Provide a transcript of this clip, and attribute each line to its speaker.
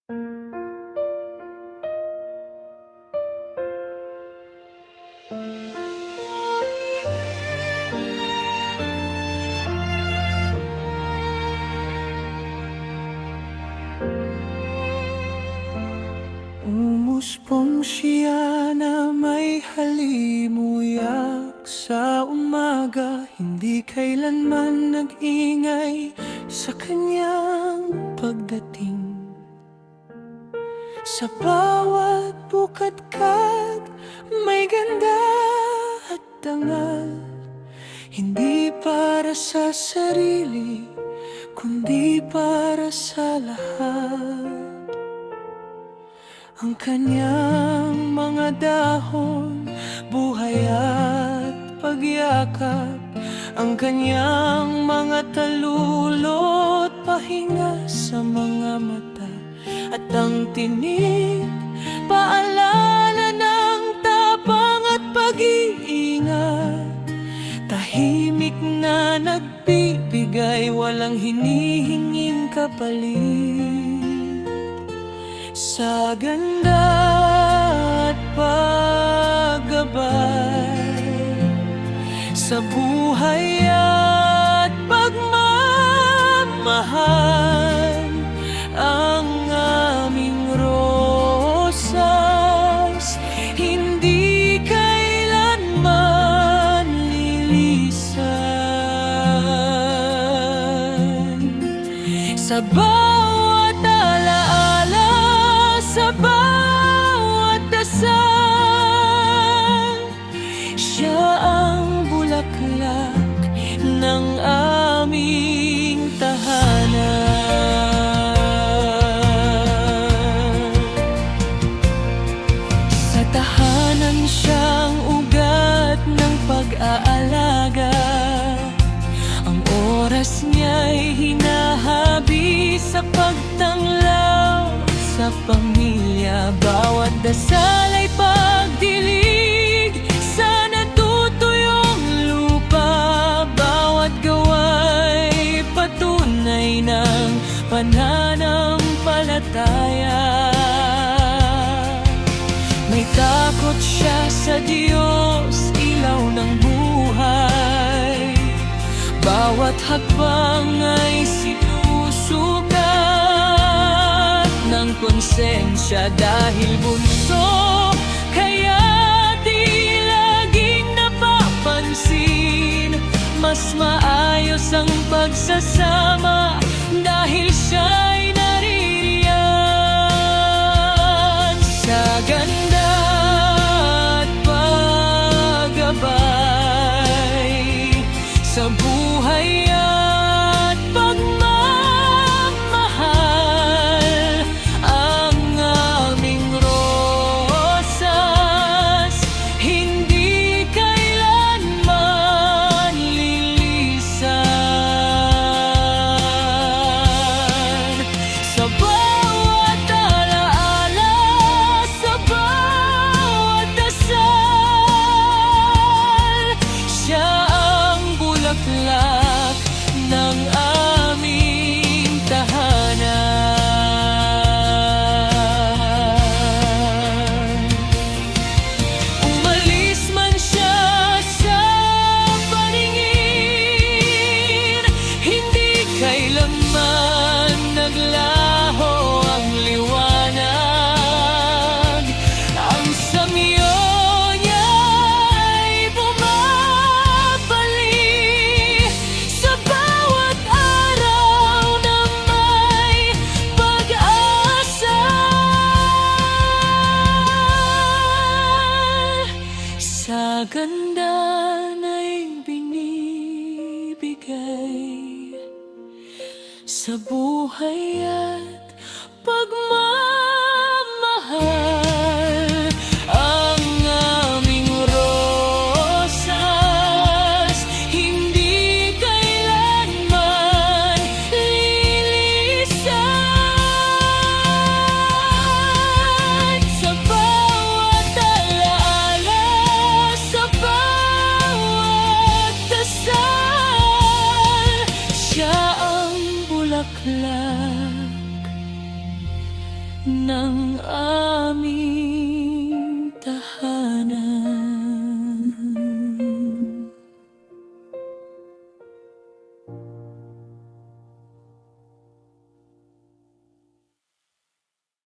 Speaker 1: Umuspong siya na may halimuyak sa umaga, hindi kailanman nag-ingay sa kanyang pagdating. Sa bawat bukadkad may ganda at dangal, hindi para sa sarili, kundi para sa lahat. Ang kanyang mga dahon, buhay at pagyakap, ang kanyang mga talulot, pahinga sa mga mata, at ang tinig, paalala ng tapang at pag-iingat. Tahimik na nagbibigay, walang hinihinging kapalit. Sa ganda at paggabay, sa buhay at pagmamahal, ang aming rosas hindi kailanman lilisan. Sa bawat alaala, sa bawat dasal, siya ang bulaklak ng aming tahanan. Sa tahanan siyang ugat ng pag-aalaga, ang oras niya'y hinahabi sa pagtanglaw sa pamilya. Bawat dasal ay pagdilig sa natutuyong lupa, bawat gawa'y patunay ng pananampalataya. May takot siya sa Diyos, ilaw ng buhay, bawat hakbang ay sinusukat ng konsensya dahil bunso, kaya di laging napapansin. Mas maayos ang pagsasama dahil siya'y naririyan. Sa ganda at paggabay, sa buhay at pagmamahal, ang aming rosas hindi kailanman lilisan. Sa bawat alaala, sa bawat dasal, siya ang bulaklak ng aming tahanan. Umalis man siya sa paningin, hindi kailanman naglaho ang liwanag. Ang samyo niya ay bumabalik sa bawat araw na may pag-asa. Sa ganda na'y binibigay, sa buhay at pagmamahal, ang aming rosas hindi kailanman lilisan. Sa bawat alaala, sa bawat dasal, siya ang bulaklak ng aming